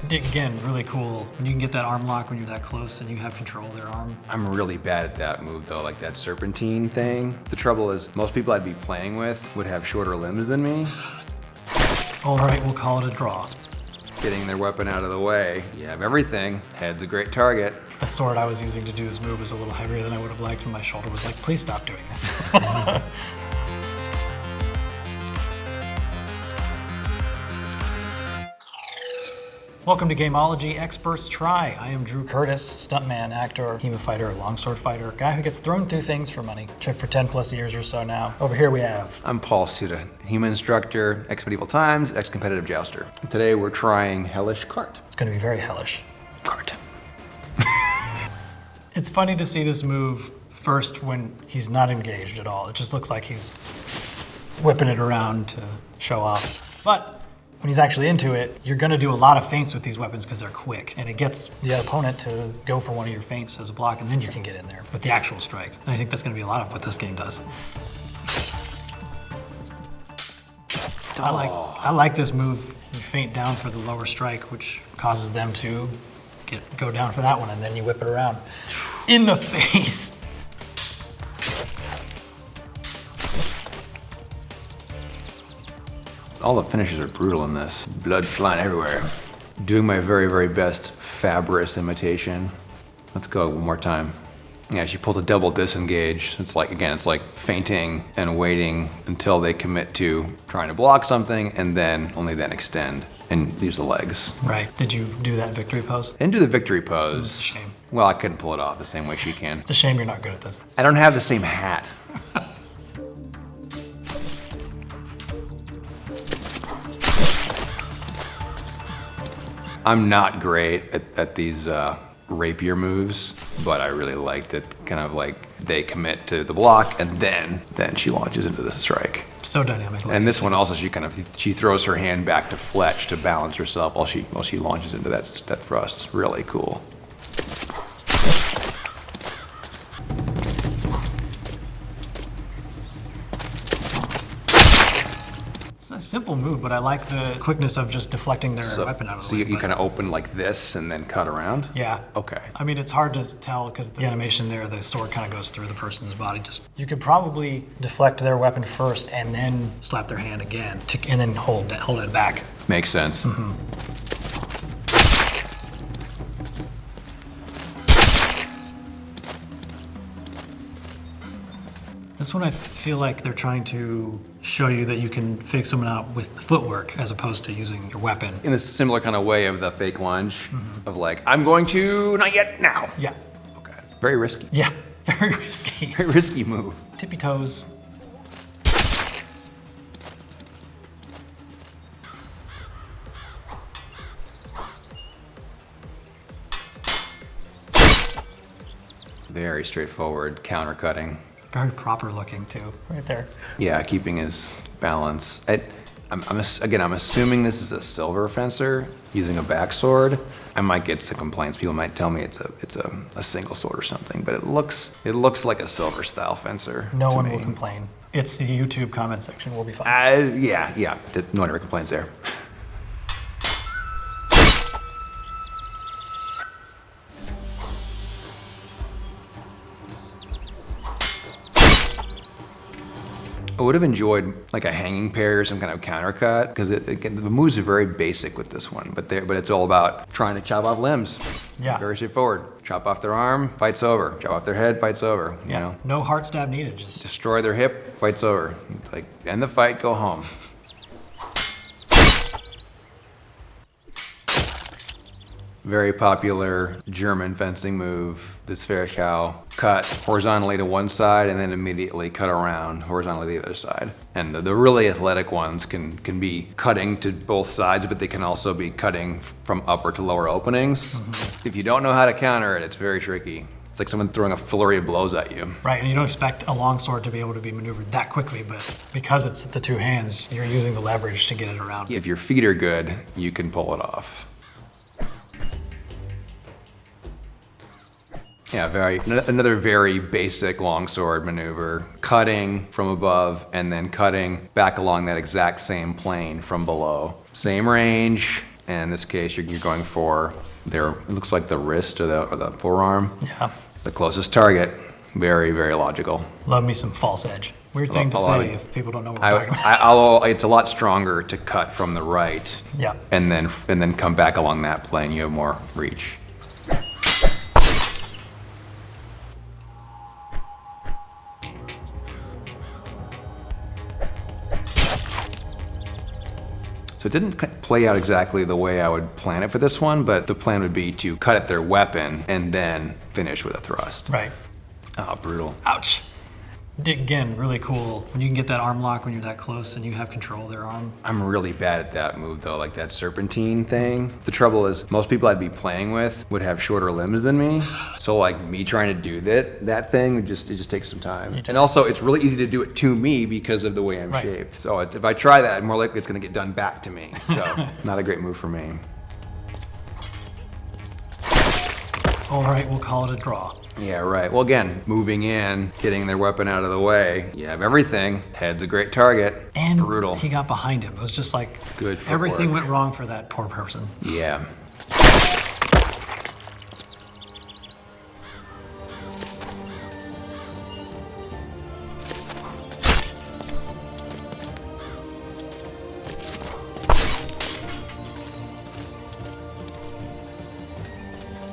Again, really cool. When you can get that arm lock when you're that close and you have control of their arm. I'm really bad at that move though, like that serpentine thing. The trouble is, most people I'd be playing with would have shorter limbs than me. All right, we'll call it a draw. Getting their weapon out of the way. You have everything. Head's a great target. The sword I was using to do this move was a little heavier than I would have liked, and my shoulder was like, please stop doing this. Welcome to Gamology Experts Try. I am Drew Curtis, stuntman, actor, HEMA fighter, longsword fighter, guy who gets thrown through things for money. Checked for 10 plus years or so now. Over here we have... I'm Paul Suda, HEMA instructor, ex-medieval times, ex-competitive jouster. Today we're trying Hellish Quart. It's gonna be very hellish. Quart. It's funny to see this move first when he's not engaged at all. It just looks like he's whipping it around to show off. But when he's actually into it, you're gonna do a lot of feints with these weapons because they're quick. And it gets the opponent to go for one of your feints as a block, and then you can get in there with the actual strike. And I think that's gonna be a lot of what this game does. I like this move. You feint down for the lower strike, which causes them to go down for that one, and then you whip it around. In the face! All the finishes are brutal in this. Blood flying everywhere. Doing my very, very best Fabris imitation. Let's go one more time. Yeah, she pulls a double disengage. It's like, again, it's like feinting and waiting until they commit to trying to block something, and then, only then extend and use the legs. Right. Did you do that victory pose? I didn't do the victory pose. It's a shame. Well, I couldn't pull it off the same way she can. It's a shame you're not good at this. I don't have the same hat. I'm not great at these rapier moves, but I really liked it. Kind of like they commit to the block, and then she launches into the strike. So dynamic. And this one also, she throws her hand back to fletch to balance herself while she launches into that thrust. It's really cool. It's a simple move, but I like the quickness of just deflecting their weapon out of the way. So you kind of open like this and then cut around? Yeah. Okay. I mean, it's hard to tell because the animation there, the sword kind of goes through the person's body. You could probably deflect their weapon first and then slap their hand again, and then hold it back. Makes sense. Mm-hmm. This one I feel like they're trying to show you that you can fake someone out with footwork as opposed to using your weapon. In a similar kind of way of the fake lunge, of like, I'm going to, not yet, now. Yeah. Okay. Very risky. Yeah, very risky. Very risky move. Tippy toes. Very straightforward counter cutting. Very proper looking too, right there. Yeah, keeping his balance. I'm assuming this is a silver fencer using a backsword. I might get some complaints. People might tell me it's a single sword or something, but it looks like a silver style fencer. No one will complain. It's the YouTube comment section. We'll be fine. Yeah. No one ever complains there. I would have enjoyed like a hanging parry or some kind of counter cut, because the moves are very basic with this one, but it's all about trying to chop off limbs. Yeah. Very straightforward. Chop off their arm, fight's over. Chop off their head, fight's over. You know? No heart stab needed. Just destroy their hip, fight's over. Like, end the fight, go home. Very popular German fencing move, the Zwercopter. Cut horizontally to one side and then immediately cut around horizontally to the other side. And the really athletic ones can be cutting to both sides, but they can also be cutting from upper to lower openings. If you don't know how to counter it, it's very tricky. It's like someone throwing a flurry of blows at you. Right, and you don't expect a longsword to be able to be maneuvered that quickly, but because it's the two hands, you're using the leverage to get it around. If your feet are good, you can pull it off. Yeah, another very basic longsword maneuver. Cutting from above and then cutting back along that exact same plane from below. Same range, And in this case, you're going for it looks like the wrist or the forearm. Yeah. The closest target. Very, very logical. Love me some false edge. Weird thing to say if people don't know what we're talking about. Although it's a lot stronger to cut from the right. Yeah. And then come back along that plane. You have more reach. So it didn't play out exactly the way I would plan it for this one, but the plan would be to cut at their weapon and then finish with a thrust. Right. Oh, brutal. Ouch. Again, really cool when you can get that arm lock when you're that close and you have control of their arm. I'm really bad at that move though, like that serpentine thing. The trouble is most people I'd be playing with would have shorter limbs than me. So like me trying to do that thing, it just takes some time. And also it's really easy to do it to me because of the way I'm shaped. So if I try that, more likely it's gonna get done back to me. So not a great move for me. All right, we'll call it a draw. Yeah, right. Well, again, moving in, getting their weapon out of the way, you have everything. Head's a great target. And brutal. He got behind him. It was just like Good footwork. everything went wrong for that poor person. Yeah.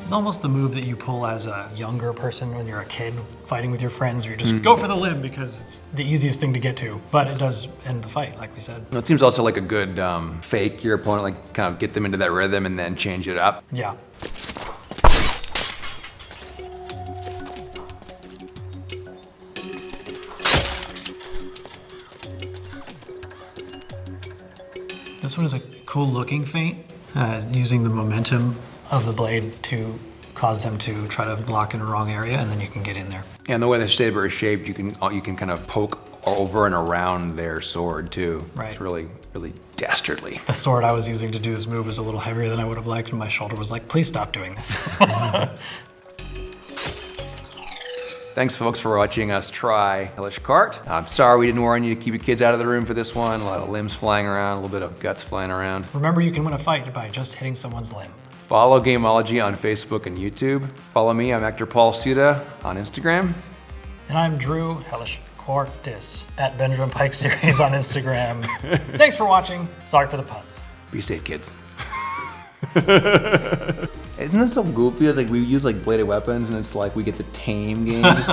It's almost the move that you pull as a younger person when you're a kid fighting with your friends, or you just go for the limb because it's the easiest thing to get to. But it does end the fight, like we said. It seems also like a good fake your opponent, like kind of get them into that rhythm and then change it up. Yeah. This one is a cool looking feint, using the momentum of the blade to cause them to try to block in the wrong area, and then you can get in there. And the way the saber is shaped, you can kind of poke over and around their sword too. Right. It's really, really dastardly. The sword I was using to do this move was a little heavier than I would have liked, and my shoulder was like, please stop doing this. Thanks, folks, for watching us try Hellish Quart. I'm sorry we didn't warn you to keep your kids out of the room for this one. A lot of limbs flying around, a little bit of guts flying around. Remember, you can win a fight by just hitting someone's limb. Follow Gamology on Facebook and YouTube. Follow me, I'm actor Paul Suda on Instagram. And I'm Drew Hellish Quartis at Benjamin Pike Series on Instagram. Thanks for watching. Sorry for the puns. Be safe, kids. Isn't this so goofy? Like we use like bladed weapons and it's like we get to tame games.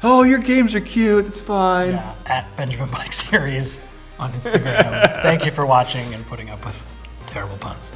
Oh, your games are cute, it's fine. Yeah, at Benjamin Pike Series on Instagram. Thank you for watching and putting up with terrible puns.